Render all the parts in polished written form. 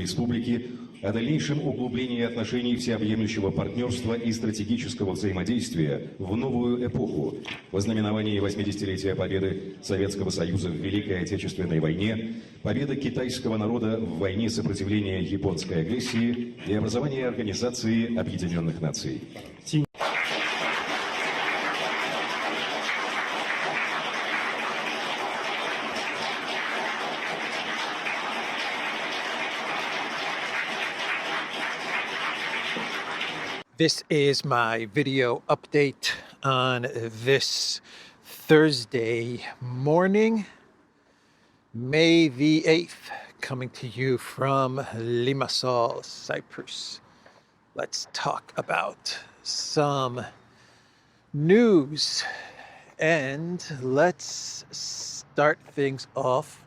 Республики о дальнейшем углублении отношений всеобъемлющего партнерства и стратегического взаимодействия в новую эпоху в ознаменовании 80-летия победы Советского Союза в Великой Отечественной войне, победы китайского народа в войне сопротивления японской агрессии и образования Организации Объединенных Наций. This is my video update on this Thursday morning, May the 8th, coming to you from Limassol, Cyprus. Let's talk about some news, and let's start things off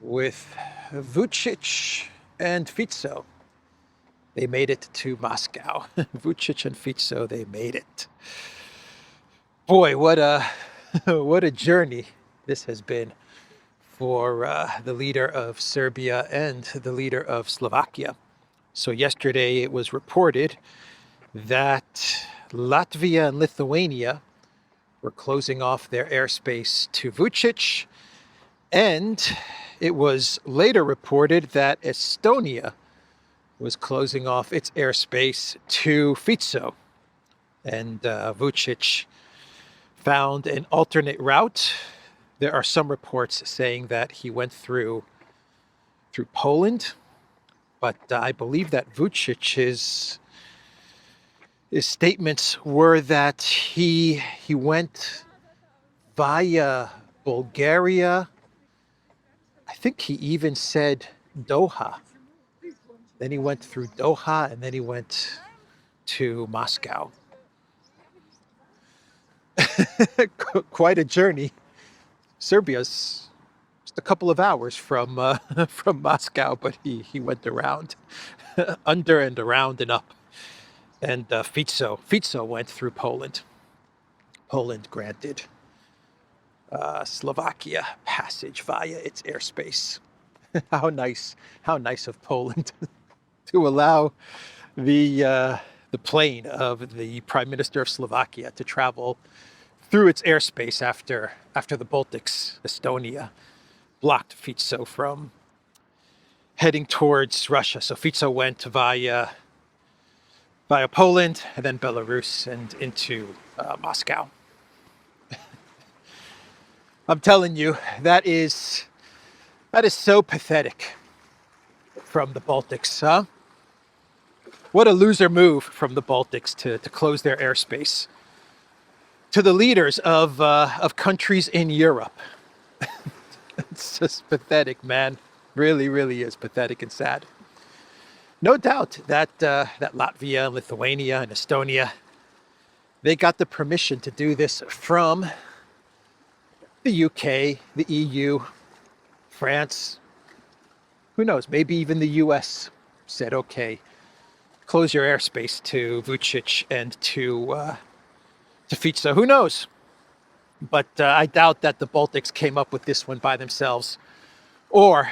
with Vucic and Fico. They made it to Moscow. Vucic and Fico, they made it. Boy, what a journey this has been for the leader of Serbia and the leader of Slovakia. So yesterday it was reported that Latvia and Lithuania were closing off their airspace to Vucic, and it was later reported that Estonia was closing off its airspace to Fico. And Vucic found an alternate route. There are some reports saying that he went through Poland, but I believe that Vucic's his statements were that he went via Bulgaria. I think he even said Doha. Then he went through Doha, and then he went to Moscow. Quite a journey. Serbia's just a couple of hours from Moscow, but he went around, under and around and up. And Fico went through Poland. Poland granted Slovakia passage via its airspace. How nice of Poland to allow the plane of the Prime Minister of Slovakia to travel through its airspace after the Baltics, Estonia, blocked Fico from heading towards Russia. So Fico went via Poland and then Belarus and into Moscow. I'm telling you, that is so pathetic from the Baltics, huh? What a loser move from the Baltics to close their airspace to the leaders of countries in Europe. It's just pathetic, man. Really, really is pathetic and sad. No doubt that Latvia, Lithuania, and Estonia, they got the permission to do this from the UK, the EU, France. Who knows? Maybe even the US said, okay, close your airspace to Vucic and to Fico. Who knows? But I doubt that the Baltics came up with this one by themselves. Or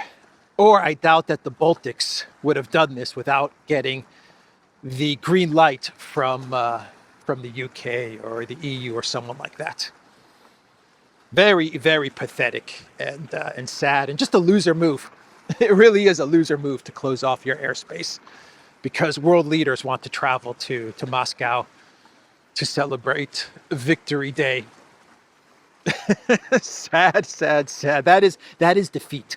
I doubt that the Baltics would have done this without getting the green light from the UK or the EU or someone like that. Very, very pathetic and sad and just a loser move. It really is a loser move to close off your airspace because world leaders want to travel to Moscow to celebrate Victory Day. Sad, sad, sad. That is defeat.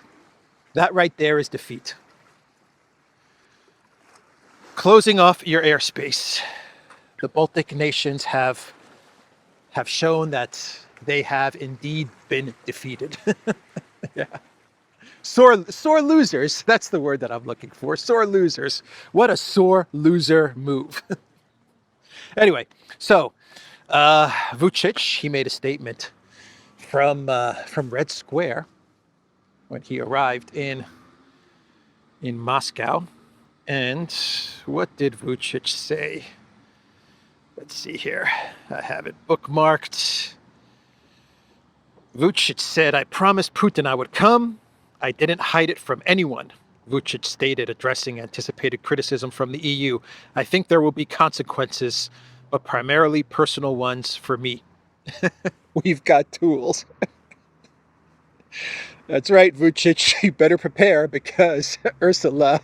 That right there is defeat. Closing off your airspace. The Baltic nations have shown that they have indeed been defeated. Yeah. Sore losers. That's the word that I'm looking for. Sore losers. What a sore loser move. Anyway, so Vucic, he made a statement from Red Square when he arrived in Moscow. And what did Vucic say? Let's see here. I have it bookmarked. Vucic said, "I promised Putin I would come. I didn't hide it from anyone. Vucic stated, addressing anticipated criticism from the EU. I think there will be consequences, but primarily personal ones for me. We've got tools. That's right, Vucic. You better prepare because Ursula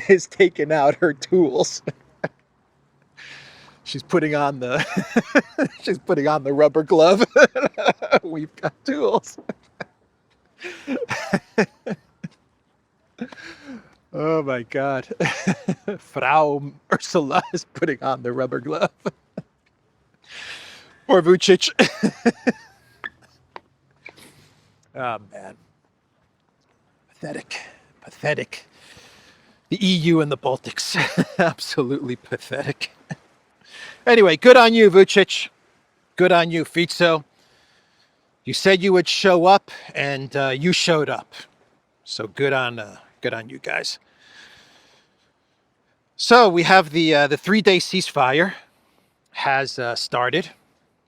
is taking out her tools. She's putting on the she's putting on the rubber glove. We've got tools. Oh my God. Frau Ursula is putting on the rubber glove. Poor Vucic. Oh man. Pathetic. Pathetic. The EU and the Baltics. Absolutely pathetic. Anyway, good on you, Vucic. Good on you, Fico. You said you would show up, and you showed up. So good on you guys. So we have the 3-day ceasefire has started.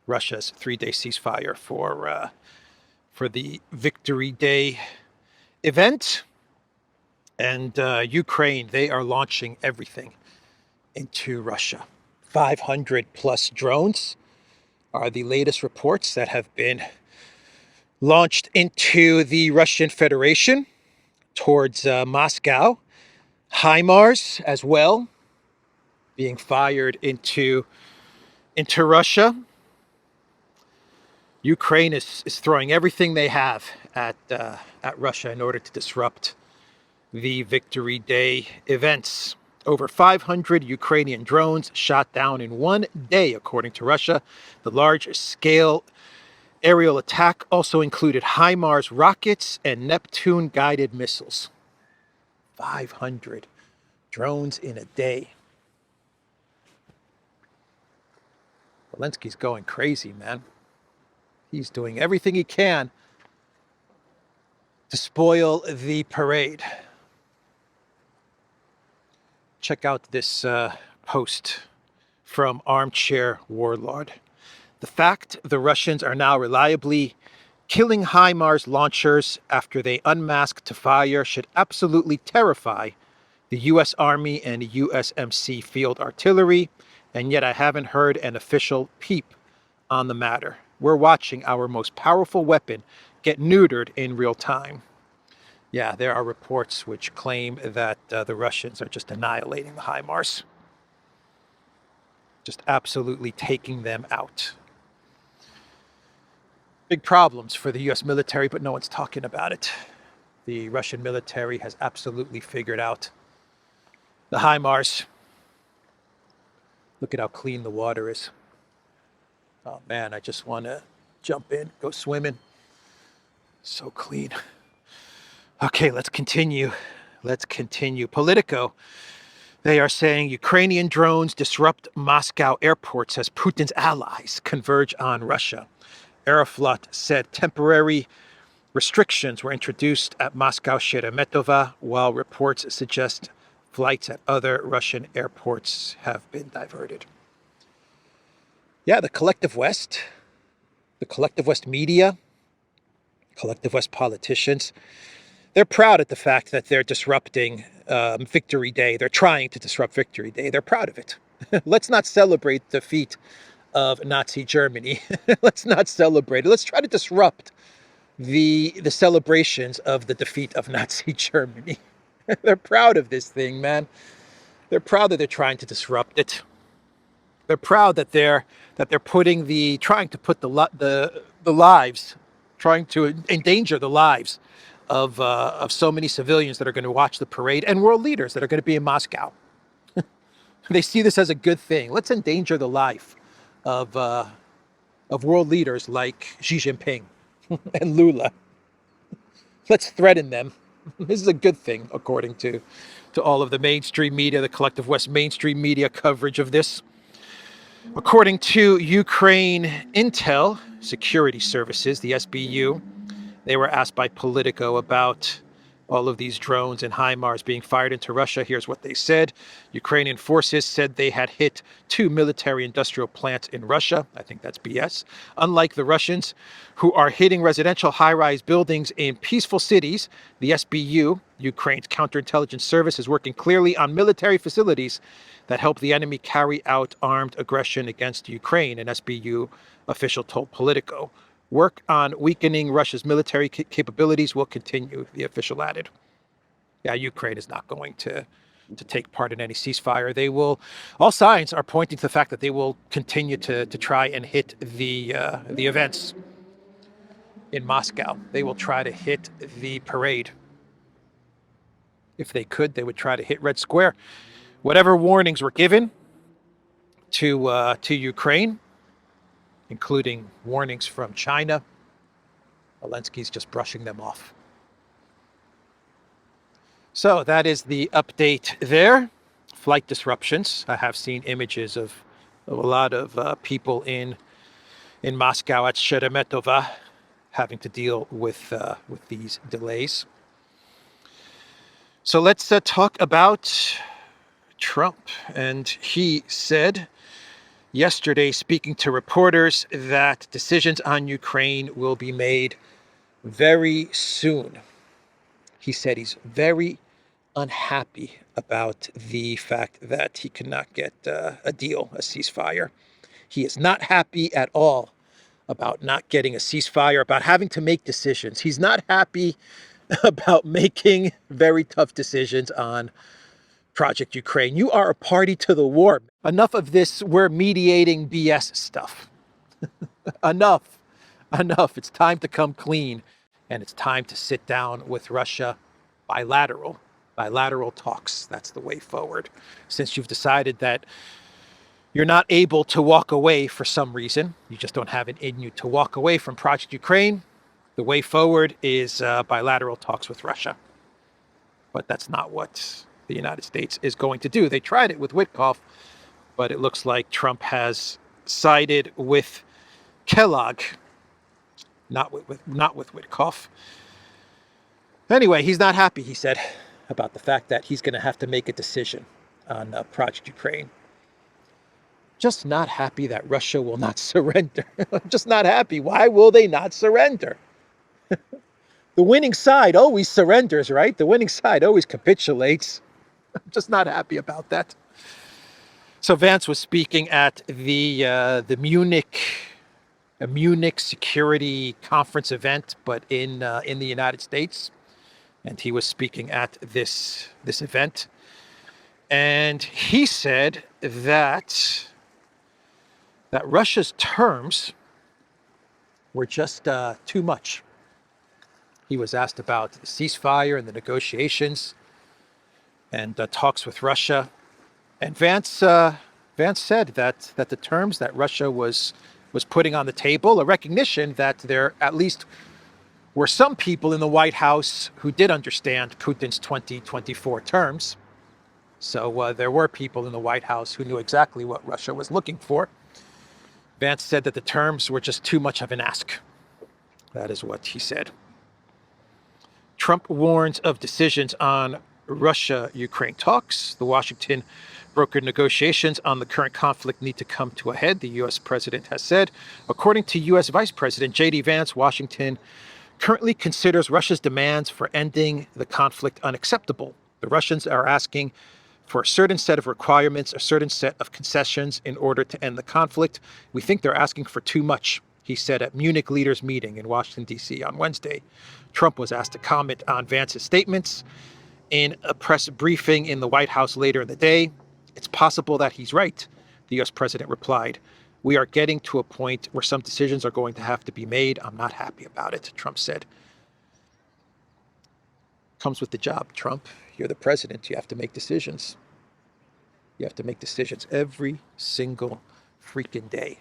Russia's 3-day ceasefire for the Victory Day event, and Ukraine, they are launching everything into Russia. 500 plus drones are the latest reports that have been launched into the Russian Federation towards Moscow. HIMARS as well being fired into Russia. Ukraine is throwing everything they have at Russia in order to disrupt the Victory Day events. Over 500 Ukrainian drones shot down in one day, according to Russia. The large-scale aerial attack also included HIMARS rockets and Neptune-guided missiles. 500 drones in a day. Zelensky's going crazy, man. He's doing everything he can to spoil the parade. Check out this post from Armchair Warlord. The fact the Russians are now reliably killing HIMARS launchers after they unmask to fire should absolutely terrify the U.S. Army and USMC field artillery, and yet I haven't heard an official peep on the matter. We're watching our most powerful weapon get neutered in real time. Yeah, there are reports which claim that the Russians are just annihilating the HIMARS. Just absolutely taking them out. Big problems for the U.S. military, but no one's talking about it. The Russian military has absolutely figured out the HIMARS. Look at how clean the water is. Oh man, I just want to jump in, go swimming. So clean. Okay, let's continue. Politico. They are saying Ukrainian drones disrupt Moscow airports as Putin's allies converge on Russia. Aeroflot said temporary restrictions were introduced at Moscow Sheremetova, while reports suggest flights at other Russian airports have been diverted. Yeah, the collective West media, collective West politicians, they're proud at the fact that they're disrupting Victory Day. They're trying to disrupt Victory Day. They're proud of it. Let's not celebrate the defeat of Nazi Germany. Let's not celebrate it. Let's try to disrupt the celebrations of the defeat of Nazi Germany. They're proud of this thing, man. They're proud that they're trying to disrupt it. They're proud that they're trying to put the lives, trying to endanger the lives of so many civilians that are going to watch the parade and world leaders that are going to be in Moscow. They see this as a good thing. Let's endanger the life of world leaders like Xi Jinping and Lula. Let's threaten them. This is a good thing, according to all of the mainstream media, the collective West mainstream media coverage of this. According to Ukraine Intel Security Services, the SBU, they were asked by Politico about all of these drones and HIMARS being fired into Russia. Here's what they said. Ukrainian forces said they had hit 2 military industrial plants in Russia. I think that's BS. Unlike the Russians, who are hitting residential high-rise buildings in peaceful cities, the SBU, Ukraine's counterintelligence service, is working clearly on military facilities that help the enemy carry out armed aggression against Ukraine, an SBU official told Politico. Work on weakening Russia's military capabilities will continue, the official added. Yeah, Ukraine is not going to take part in any ceasefire. They will, all signs are pointing to the fact that they will continue to try and hit the events in Moscow. They will try to hit the parade. If they could, they would try to hit Red Square. Whatever warnings were given to Ukraine, including warnings from China, Zelensky's just brushing them off. So that is the update there. Flight disruptions. I have seen images of a lot of people in Moscow at Sheremetova having to deal with these delays. So let's talk about Trump. And he said yesterday, speaking to reporters, that decisions on Ukraine will be made very soon. He said he's very unhappy about the fact that he cannot get a deal, a ceasefire. He is not happy at all about not getting a ceasefire, about having to make decisions. He's not happy about making very tough decisions on Project Ukraine. You are a party to the war. Enough of this we're mediating BS stuff. Enough. It's time to come clean. And it's time to sit down with Russia bilateral talks. That's the way forward. Since you've decided that you're not able to walk away for some reason, you just don't have it in you to walk away from Project Ukraine, the way forward is bilateral talks with Russia. But that's not what the United States is going to do. They tried it with Witkoff, but it looks like Trump has sided with Kellogg, not with Witkoff. Anyway, he's not happy, he said, about the fact that he's going to have to make a decision on Project Ukraine. Just not happy that Russia will not surrender. Just not happy. Why will they not surrender? The winning side always surrenders, right? The winning side always capitulates. I'm just not happy about that. So Vance was speaking at the Munich security conference event, but in the United States, and he was speaking at this event, and he said that Russia's terms were just too much. He was asked about the ceasefire and the negotiations and talks with Russia. And Vance said that the terms that Russia was putting on the table, a recognition that there at least were some people in the White House who did understand Putin's 2024 terms. So there were people in the White House who knew exactly what Russia was looking for. Vance said that the terms were just too much of an ask. That is what he said. Trump warns of decisions on Russia-Ukraine talks. The Washington brokered negotiations on the current conflict need to come to a head, the U.S. president has said. According to U.S. Vice President J.D. Vance, Washington currently considers Russia's demands for ending the conflict unacceptable. The Russians are asking for a certain set of requirements, a certain set of concessions in order to end the conflict. We think they're asking for too much, he said at Munich leaders meeting in Washington, D.C. on Wednesday. Trump was asked to comment on Vance's statements in a press briefing in the White House later in the day. It's possible that he's right, the U.S. president replied. We are getting to a point where some decisions are going to have to be made. I'm not happy about it, Trump said. Comes with the job, Trump. You're the president. You have to make decisions. You have to make decisions every single freaking day.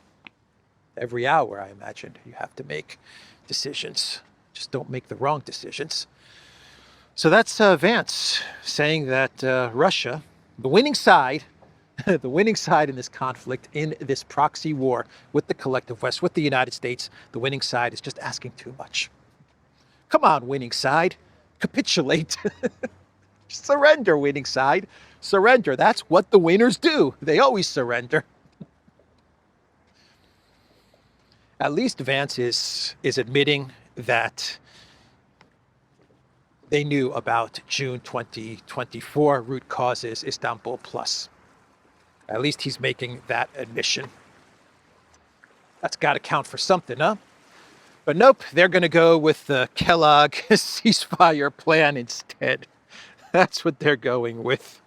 Every hour, I imagine, you have to make decisions. Just don't make the wrong decisions. So that's Vance saying that Russia, the winning side, the winning side in this conflict, in this proxy war with the collective West, with the United States, the winning side is just asking too much. Come on, winning side. capitulate. Surrender, winning side. Surrender. That's what the winners do. They always surrender. At least Vance is admitting that they knew about June 2024 root causes Istanbul Plus. At least he's making that admission. That's got to count for something, huh? But nope, they're going to go with the Kellogg ceasefire plan instead. That's what they're going with.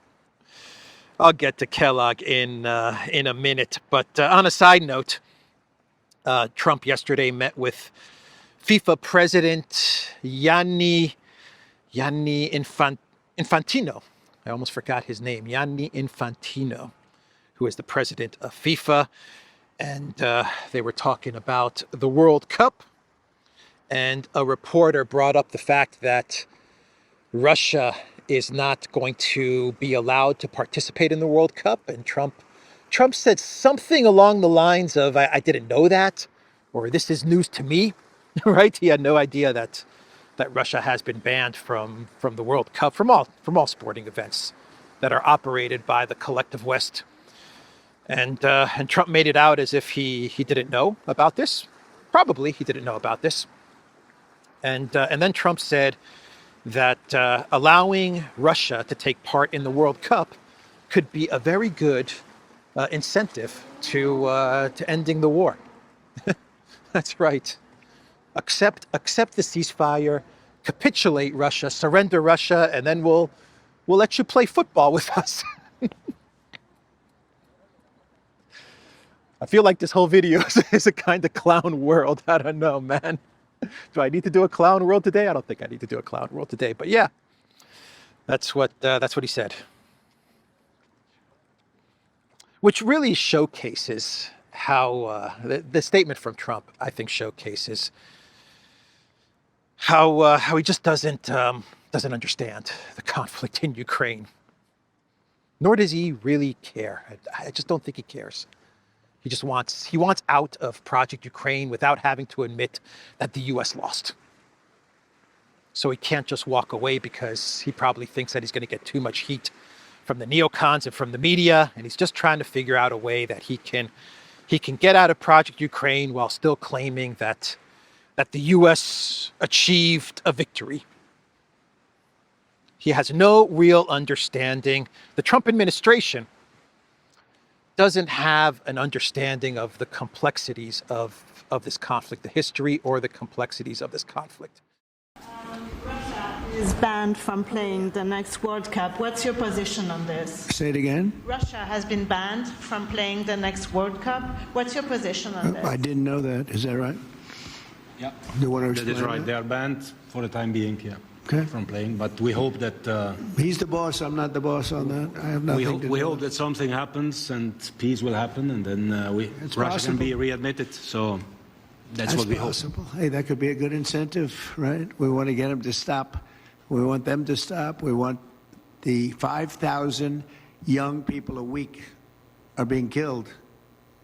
I'll get to Kellogg in a minute. But on a side note, Trump yesterday met with FIFA President Gianni Infantino. I almost forgot his name. Gianni Infantino, who is the president of FIFA. And they were talking about the World Cup. And a reporter brought up the fact that Russia is not going to be allowed to participate in the World Cup. And Trump said something along the lines of, I didn't know that, or this is news to me, right? He had no idea that Russia has been banned from the World Cup, from all sporting events that are operated by the collective West. And Trump made it out as if he didn't know about this. Probably he didn't know about this. And then Trump said that allowing Russia to take part in the World Cup could be a very good incentive to ending the war. That's right. Accept the ceasefire, capitulate Russia, surrender Russia, and then we'll let you play football with us. I feel like this whole video is a kind of clown world. I don't know, man. Do I need to do a clown world today? I don't think I need to do a clown world today. But yeah, that's what he said. Which really showcases how the statement from Trump, I think, showcases how he just doesn't understand the conflict in Ukraine. Nor does he really care. I just don't think he cares. He wants out of Project Ukraine without having to admit that the U.S. lost. So he can't just walk away because he probably thinks that he's going to get too much heat from the neocons and from the media, and he's just trying to figure out a way that he can get out of Project Ukraine while still claiming that the U.S. achieved a victory. He has no real understanding. The Trump administration doesn't have an understanding of the complexities of this conflict, the history or the complexities of this conflict. Russia is banned from playing the next World Cup. What's your position on this? Say it again? Russia has been banned from playing the next World Cup. What's your position on this? I didn't know that. Is that right? Yeah, You want to that explain is right. that? They are banned for the time being, yeah, Okay. from playing. But we hope that He's the boss. I'm not the boss on that. I have nothing to do we hope with it. that something happens and peace will happen, and then It's Russia possible. can be readmitted. So that's what we hope. possible. Hey, that could be a good incentive, right? We want to get them to stop. We want them to stop. We want the 5,000 young people a week are being killed.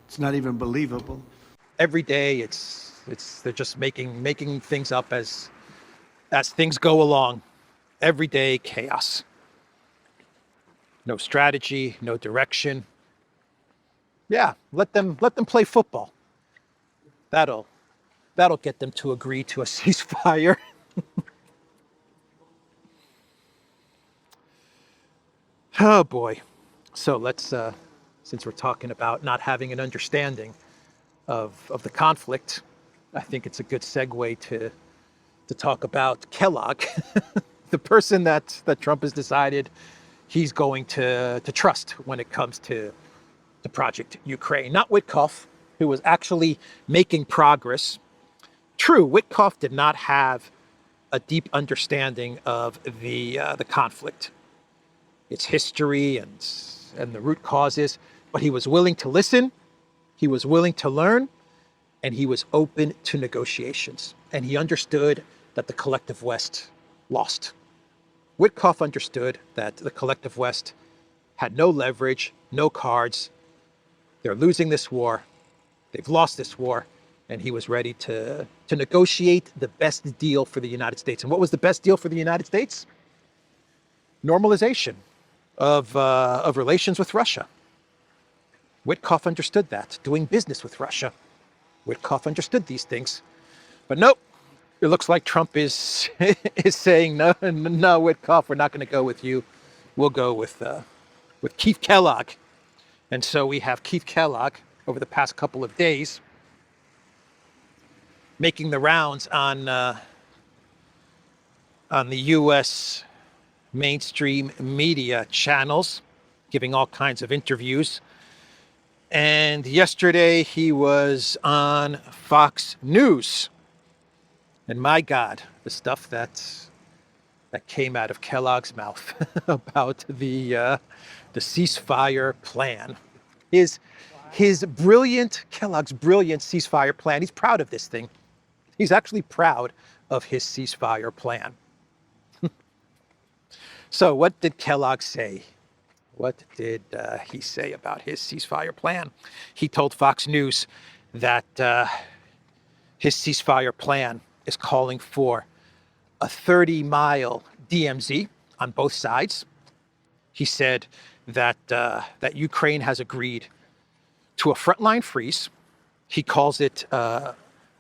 It's not even believable. Every day, they're just making things up as things go along. Every day, chaos. No strategy, no direction. Yeah, let them play football. That'll get them to agree to a ceasefire. Oh boy. So let's since we're talking about not having an understanding of the conflict, I think it's a good segue to talk about Kellogg, the person that Trump has decided he's going to trust when it comes to Project Ukraine. Not Witkoff, who was actually making progress. True, Witkoff did not have a deep understanding of the conflict, its history and the root causes, but he was willing to listen, he was willing to learn, and he was open to negotiations. And he understood that the collective West lost. Witkoff understood that the collective West had no leverage, no cards. They're losing this war. They've lost this war, and he was ready to negotiate the best deal for the United States. And what was the best deal for the United States? Normalization of relations with Russia. Witkoff understood that. Doing business with Russia. Witkoff understood these things. But nope, it looks like Trump is is saying, no, Witkoff, we're not going to go with you. We'll go with Keith Kellogg. And so we have Keith Kellogg over the past couple of days making the rounds on the U.S. mainstream media channels, giving all kinds of interviews. And yesterday he was on Fox News. And my God, the stuff that came out of Kellogg's mouth about the ceasefire plan. His brilliant, Kellogg's brilliant ceasefire plan. He's proud of this thing. He's actually proud of his ceasefire plan. So what did Kellogg say? What did he say about his ceasefire plan? He told Fox News that his ceasefire plan is calling for a 30-mile DMZ on both sides. He said that Ukraine has agreed to a frontline freeze. He calls it a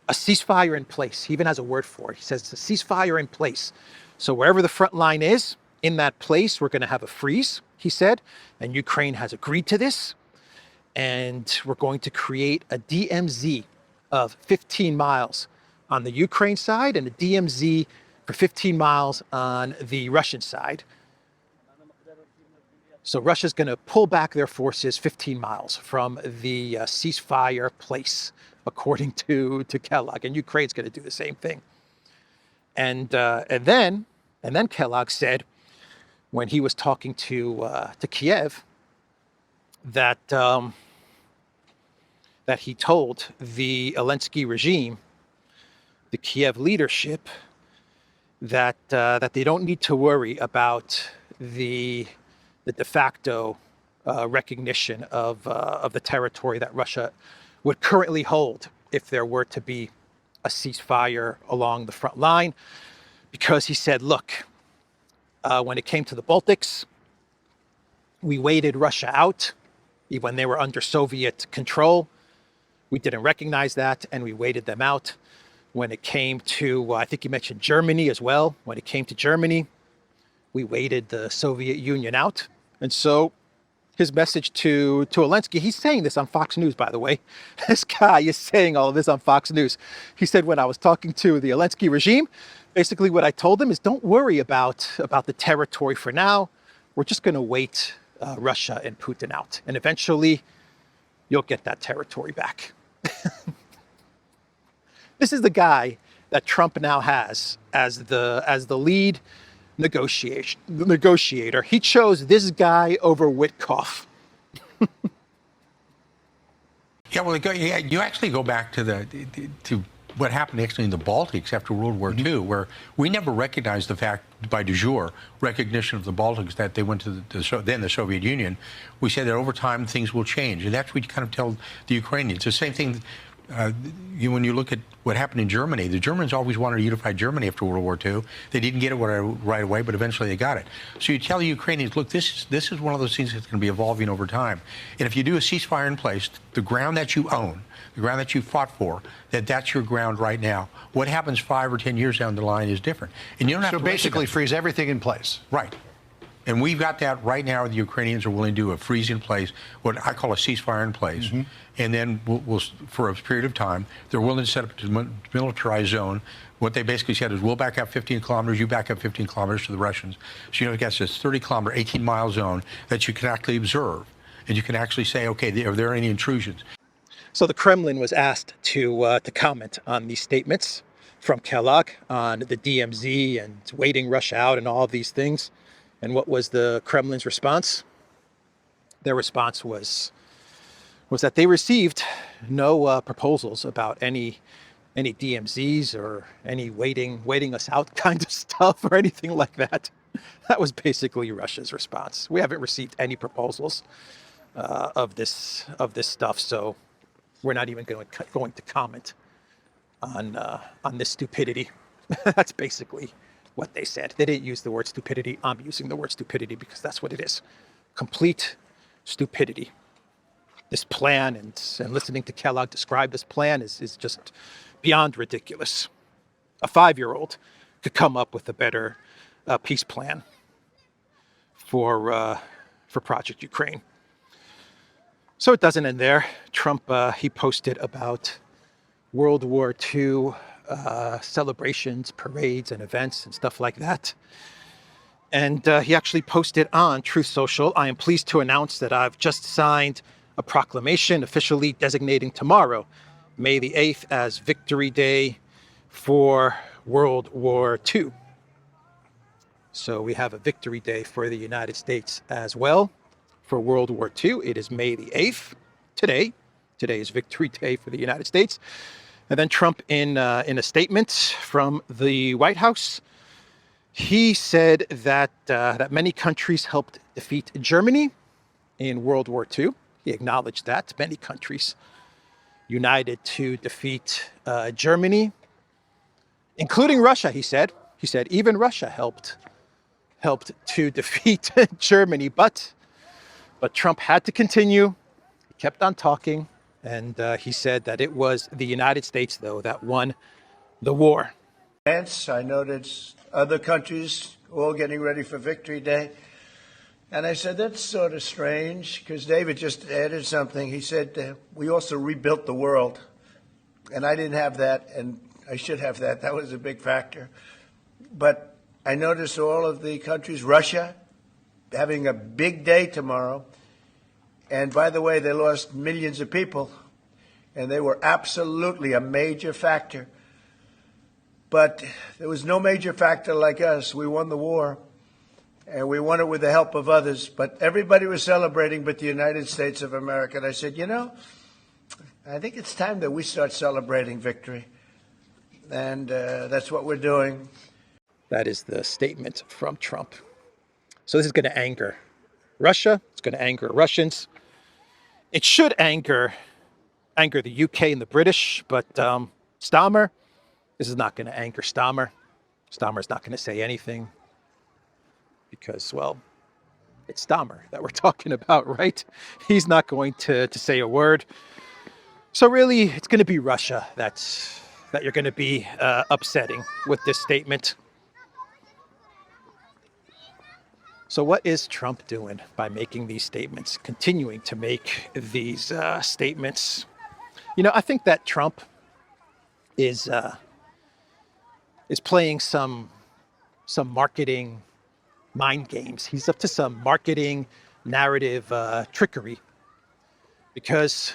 ceasefire in place. He even has a word for it. He says it's a ceasefire in place. So wherever the front line is, in that place, we're going to have a freeze, he said. And Ukraine has agreed to this. And we're going to create a DMZ of 15 miles on the Ukraine side and a DMZ for 15 miles on the Russian side. So Russia's going to pull back their forces 15 miles from the ceasefire place, according to Kellogg, and Ukraine's going to do the same thing. And then Kellogg said, when he was talking to Kiev, that he told the Zelensky regime, the Kiev leadership, that they don't need to worry about the de facto recognition of the territory that Russia would currently hold if there were to be a ceasefire along the front line. Because he said, look, when it came to the Baltics, we waited Russia out when they were under Soviet control. We didn't recognize that, and we waited them out. When it came to, I think you mentioned Germany as well. When it came to Germany, we waited the Soviet Union out. And so his message to Zelensky, he's saying this on Fox News, by the way. This guy is saying all of this on Fox News. He said, when I was talking to the Zelensky regime, basically what I told them is don't worry about the territory for now. We're just going to wait Russia and Putin out. And eventually you'll get that territory back. This is the guy that Trump now has as the lead negotiator. He chose this guy over Witkoff. Yeah, well, you actually go back to what happened actually in the Baltics after World War II, where we never recognized the fact, by de jure, recognition of the Baltics, that they went to then the Soviet Union. We said that over time things will change, and that's what you kind of tell the Ukrainians. The same thing. When you look at what happened in Germany, the Germans always wanted to unify Germany after World War II. They didn't get it right away, but eventually they got it. So you tell the Ukrainians, look, this is one of those things that's going to be evolving over time. And if you do a ceasefire in place, the ground that you own, the ground that you fought for, that's your ground right now. What happens 5 or 10 years down the line is different. And you don't have to basically freeze everything in place. Right. And we've got that right now. The Ukrainians are willing to do a freeze in place, what I call a ceasefire in place. And then we'll, for a period of time, they're willing to set up a demilitarized zone. What they basically said is, we'll back up 15 kilometers, you back up 15 kilometers to the Russians. So you got this 30-kilometer, 18-mile zone that you can actually observe. And you can actually say, okay, are there any intrusions? So the Kremlin was asked to comment on these statements from Kellogg on the DMZ and waiting Russia out and all of these things. And what was the Kremlin's response? Their response was that they received no proposals about any DMZs or any waiting us out kind of stuff or anything like that. That was basically Russia's response. We haven't received any proposals of this stuff, so we're not even going to comment on this stupidity. That's basically what they said. They didn't use the word stupidity. I'm using the word stupidity because that's what it is. Complete stupidity. This plan and listening to Kellogg describe this plan is just beyond ridiculous. A 5-year-old could come up with a better peace plan for Project Ukraine. So it doesn't end there. Trump, he posted about World War II celebrations, parades, and events and stuff like that. And he actually posted on Truth Social, "I am pleased to announce that I've just signed a proclamation officially designating tomorrow, May the 8th, as Victory Day for World War II." So we have a Victory Day for the United States as well for World War II. It is May the 8th today. Today is Victory Day for the United States. And then Trump, in a statement from the White House, he said that many countries helped defeat Germany in World War II. He acknowledged that many countries united to defeat Germany, including Russia. He said even Russia helped to defeat Germany, but Trump had to continue. He kept on talking. And he said that it was the United States, though, that won the war. I noticed other countries all getting ready for Victory Day. And I said, that's sort of strange, because David just added something. He said, we also rebuilt the world. And I didn't have that, and I should have that. That was a big factor. But I noticed all of the countries, Russia, having a big day tomorrow. And by the way, they lost millions of people, and they were absolutely a major factor. But there was no major factor like us. We won the war, and we won it with the help of others. But everybody was celebrating but the United States of America. And I said, I think it's time that we start celebrating victory. And that's what we're doing. That is the statement from Trump. So this is going to anger Russia. It's going to anger Russians. It should anger the UK and the British, but Starmer, this is not going to anger Starmer. Starmer's not going to say anything because, well, it's Starmer that we're talking about, right? He's not going to say a word. So really, it's going to be Russia that you're going to be upsetting with this statement. So what is Trump doing by making these statements, continuing to make these statements? I think that Trump is playing some marketing mind games. He's up to some marketing narrative trickery because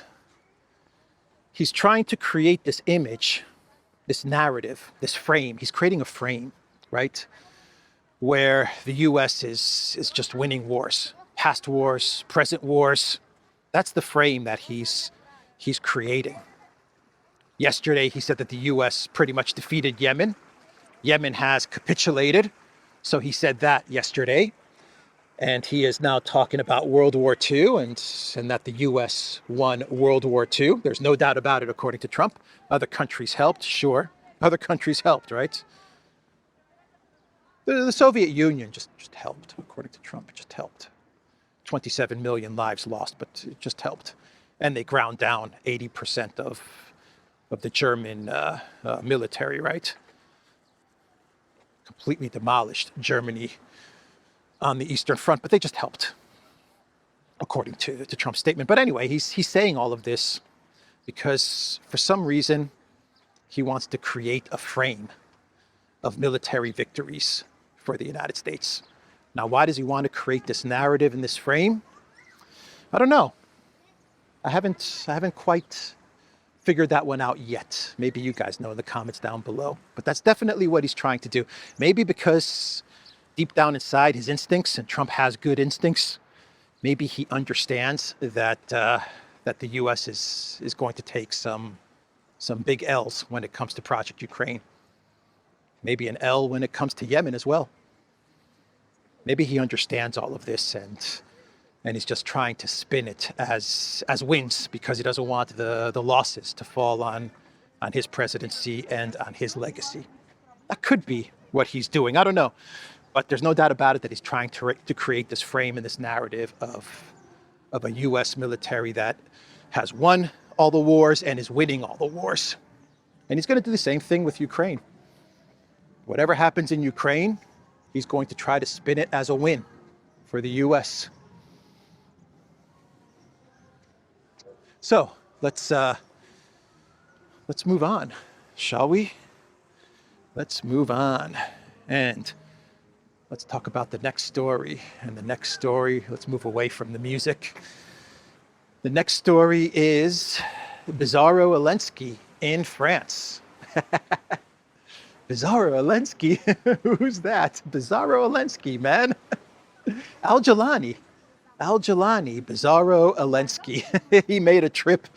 he's trying to create this image, this narrative, this frame. He's creating a frame, right? Where the U.S. is just winning wars, past wars, present wars. That's the frame that he's creating. Yesterday, he said that the U.S. pretty much defeated Yemen. Yemen has capitulated. So he said that yesterday. And he is now talking about World War II and that the U.S. won World War II. There's no doubt about it, according to Trump. Other countries helped, sure. Other countries helped, right? The Soviet Union just helped, according to Trump. It just helped. 27 million lives lost, but it just helped. And they ground down 80% of the German military, right? Completely demolished Germany on the Eastern Front, but they just helped, according to Trump's statement. But anyway, he's saying all of this because for some reason he wants to create a frame of military victories for the United States. Now, why does he want to create this narrative in this frame? I don't know. I haven't quite figured that one out yet. Maybe you guys know in the comments down below. But that's definitely what he's trying to do. Maybe because deep down inside his instincts, and Trump has good instincts, maybe he understands that the U.S. is going to take some big L's when it comes to Project Ukraine. Maybe an L when it comes to Yemen as well. Maybe he understands all of this and he's just trying to spin it as wins because he doesn't want the losses to fall on on his presidency and on his legacy. That could be what he's doing. I don't know. But there's no doubt about it that he's trying to create this frame and this narrative of a U.S. military that has won all the wars and is winning all the wars. And he's going to do the same thing with Ukraine. Whatever happens in Ukraine, he's going to try to spin it as a win for the U.S. So let's move on, shall we? Let's move on. And let's talk about the next story. And the next story, let's move away from the music. The next story is Bizarro Zelensky in France. Bizarro Zelensky? Who's that? Bizarro Zelensky, man. Al-Jelani, Bizarro Zelensky. He made a trip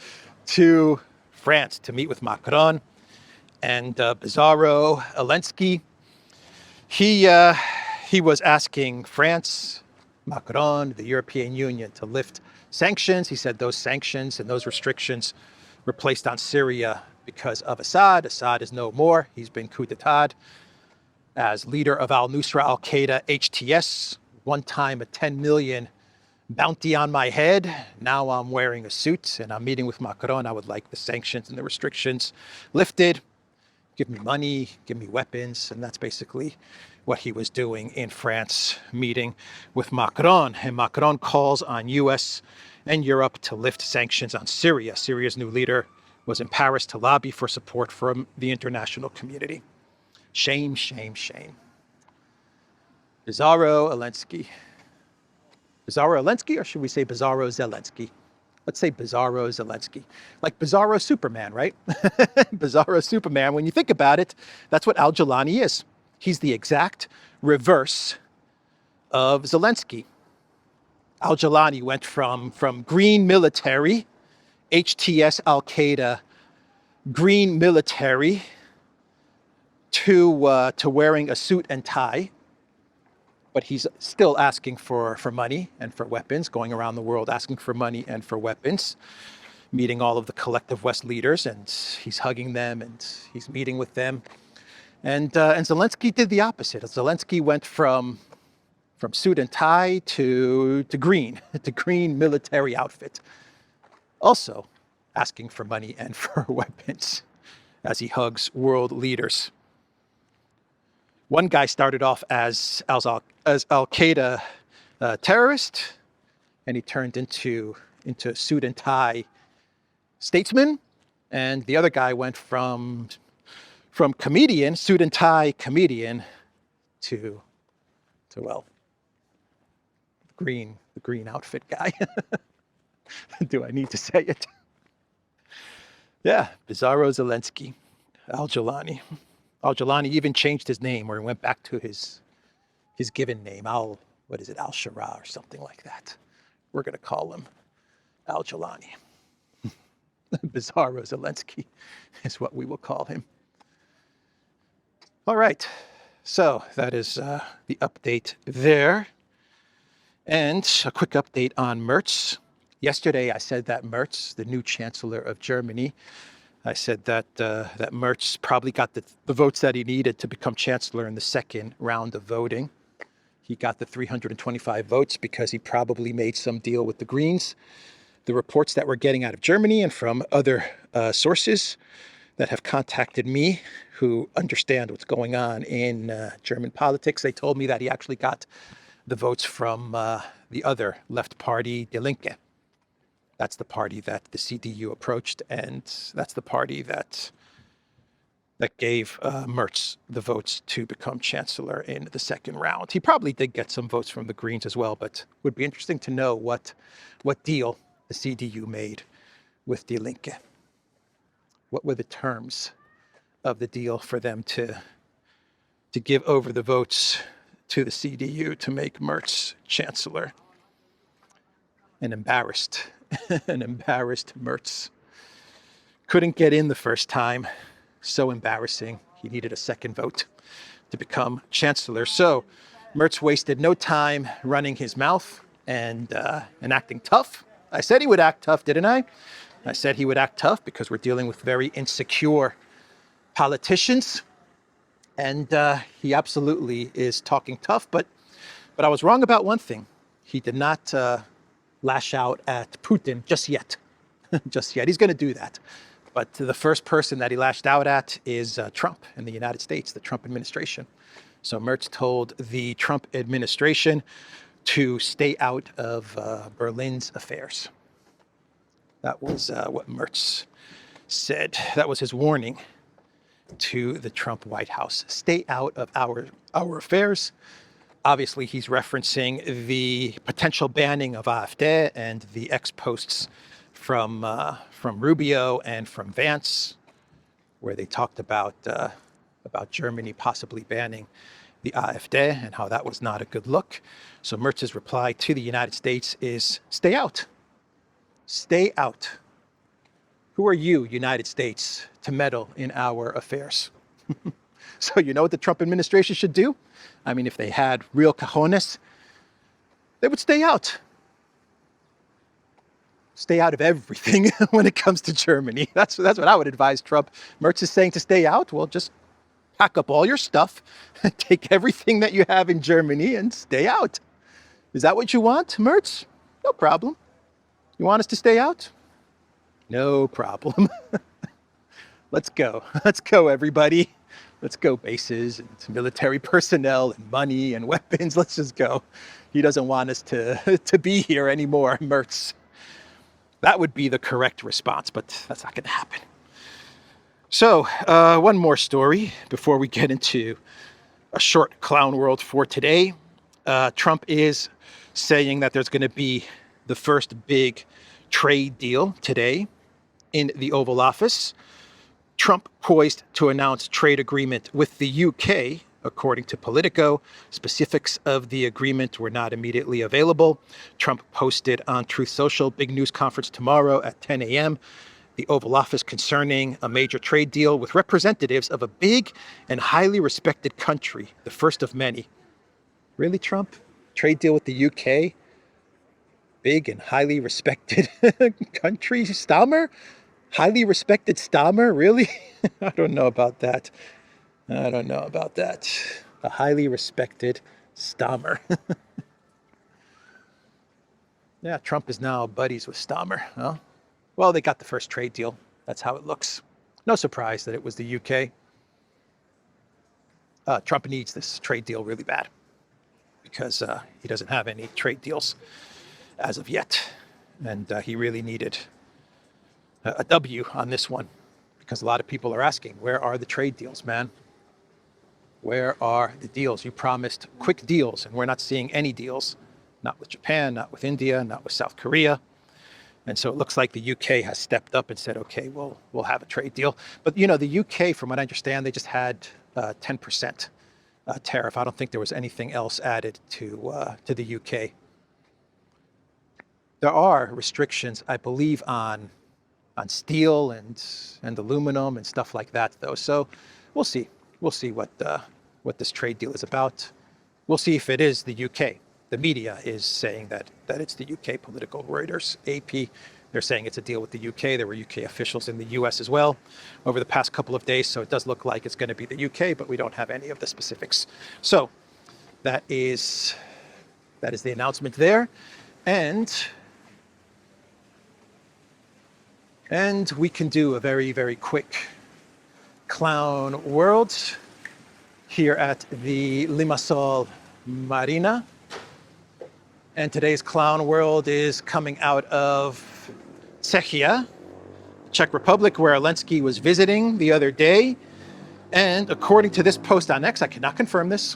to France to meet with Macron. And Bizarro Zelensky, he was asking France, Macron, the European Union to lift sanctions. He said those sanctions and those restrictions were placed on Syria because of Assad. Assad is no more. He's been coup d'etat as leader of al-Nusra al-Qaeda HTS. One time a 10 million bounty on my head. Now I'm wearing a suit and I'm meeting with Macron. I would like the sanctions and the restrictions lifted. Give me money, give me weapons. And that's basically what he was doing in France, meeting with Macron. And Macron calls on US and Europe to lift sanctions on Syria. Syria's new leader was in Paris to lobby for support from the international community. Shame, shame, shame. Bizarro Zelensky. Bizarro Zelensky, or should we say Bizarro Zelensky? Let's say Bizarro Zelensky. Like Bizarro Superman, right? Bizarro Superman. When you think about it, that's what Al-Jelani is. He's the exact reverse of Zelensky. Al-Jelani went from green military, HTS Al-Qaeda, green military, to wearing a suit and tie. But he's still asking for money and for weapons, going around the world asking for money and for weapons, meeting all of the collective West leaders, and he's hugging them and he's meeting with them. And Zelensky did the opposite. Zelensky went from suit and tie to green military outfit. Also asking for money and for weapons as he hugs world leaders. One guy started off as Al-Qaeda terrorist, and he turned into suit and tie statesman. And the other guy went from comedian, suit and tie comedian, to well, the green outfit guy. Do I need to say it? Yeah, Bizarro Zelensky, Al-Jelani. Al-Jelani even changed his name, or he went back to his given name, Al-Shara or something like that. We're going to call him Al-Jelani. Bizarro Zelensky is what we will call him. All right, so that is the update there. And a quick update on Merz. Yesterday, I said that Merz, the new chancellor of Germany, I said that Merz probably got the votes that he needed to become chancellor in the second round of voting. He got the 325 votes because he probably made some deal with the Greens. The reports that we're getting out of Germany and from other sources that have contacted me who understand what's going on in German politics, they told me that he actually got the votes from the other left party, Die Linke. That's the party that the CDU approached, and that's the party that gave Merz the votes to become chancellor in the second round. He probably did get some votes from the Greens as well, but it would be interesting to know what deal the CDU made with Die Linke. What were the terms of the deal for them to give over the votes to the CDU to make Merz chancellor? An embarrassed Merz. Couldn't get in the first time. So embarrassing. He needed a second vote to become chancellor. So Merz wasted no time running his mouth and acting tough. I said he would act tough, didn't I? I said he would act tough because we're dealing with very insecure politicians. And he absolutely is talking tough. But I was wrong about one thing. He did not lash out at Putin just yet. Just yet. He's going to do that. But the first person that he lashed out at is Trump in the United States, the Trump administration. So Merz told the Trump administration to stay out of Berlin's affairs. That was what Merz said. That was his warning to the Trump White House. Stay out of our affairs. Obviously, he's referencing the potential banning of AfD and the ex-posts from Rubio and from Vance, where they talked about Germany possibly banning the AfD and how that was not a good look. So Merz's reply to the United States is stay out. Stay out. Who are you, United States, to meddle in our affairs? So you know what the Trump administration should do? I mean, if they had real cojones, they would stay out. Stay out of everything when it comes to Germany. That's what I would advise Trump. Merz is saying to stay out. Well, just pack up all your stuff, take everything that you have in Germany and stay out. Is that what you want, Merz? No problem. You want us to stay out? No problem. Let's go. Let's go, everybody. Let's go, bases and military personnel and money and weapons. Let's just go. He doesn't want us to be here anymore, Merz. That would be the correct response, but that's not going to happen. So, one more story before we get into a short clown world for today. Trump is saying that there's going to be the first big trade deal today in the Oval Office. Trump poised to announce trade agreement with the UK, according to Politico. Specifics of the agreement were not immediately available. Trump posted on Truth Social, big news conference tomorrow at 10 a.m. The Oval Office concerning a major trade deal with representatives of a big and highly respected country, the first of many. Really, Trump? Trade deal with the UK? Big and highly respected country? Stammer? Highly respected Stammer? Really? I don't know about that. I don't know about that. A highly respected Stammer. Yeah, Trump is now buddies with Stammer. Huh? Well, they got the first trade deal. That's how it looks. No surprise that it was the UK. Trump needs this trade deal really bad because he doesn't have any trade deals as of yet. And he really needed a W on this one because a lot of people are asking, where are the trade deals, man? Where are the deals? You promised quick deals, and we're not seeing any deals. Not with Japan, not with India, not with South Korea. And so it looks like the UK has stepped up and said, okay, we'll have a trade deal. But, you know, the UK, from what I understand, they just had 10% tariff. I don't think there was anything else added to the UK. There are restrictions, I believe, on steel and aluminum and stuff like that, though. So we'll see. We'll see what this trade deal is about. We'll see if it is the UK. The media is saying that it's the UK. Political, Reuters, AP, they're saying it's a deal with the UK. There were UK officials in the US as well over the past couple of days. So it does look like it's going to be the UK, but we don't have any of the specifics. So that is the announcement there. And we can do a very, very quick clown world here at the Limassol Marina. And today's clown world is coming out of Czechia, Czech Republic, where Zelensky was visiting the other day. And according to this post on X, I cannot confirm this.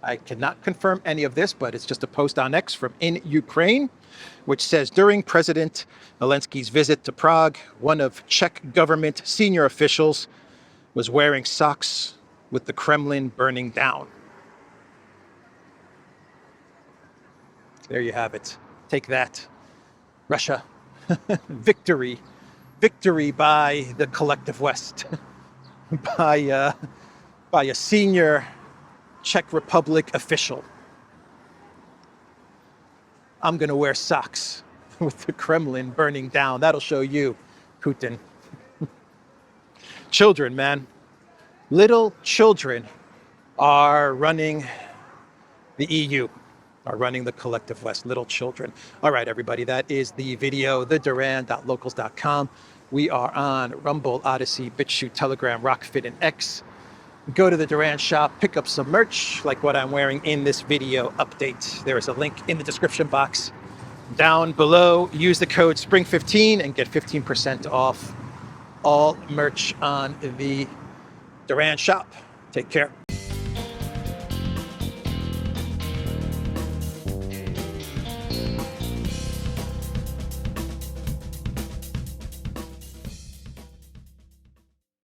I cannot confirm any of this, but it's just a post on X from in Ukraine, which says, during President Zelensky's visit to Prague, one of Czech government senior officials was wearing socks with the Kremlin burning down. There you have it. Take that, Russia. Victory. Victory by the collective West. by a senior Czech Republic official. I'm going to wear socks with the Kremlin burning down. That'll show you, Putin. Children, man. Little children are running the EU, are running the collective West. Little children. All right, everybody, that is the video, theduran.locals.com. We are on Rumble, Odyssey, BitChute, Telegram, Rockfit, and X. Go to the Duran shop, pick up some merch like what I'm wearing in this video update. There is a link in the description box down below. Use the code SPRING15 and get 15% off all merch on the Duran shop. Take care.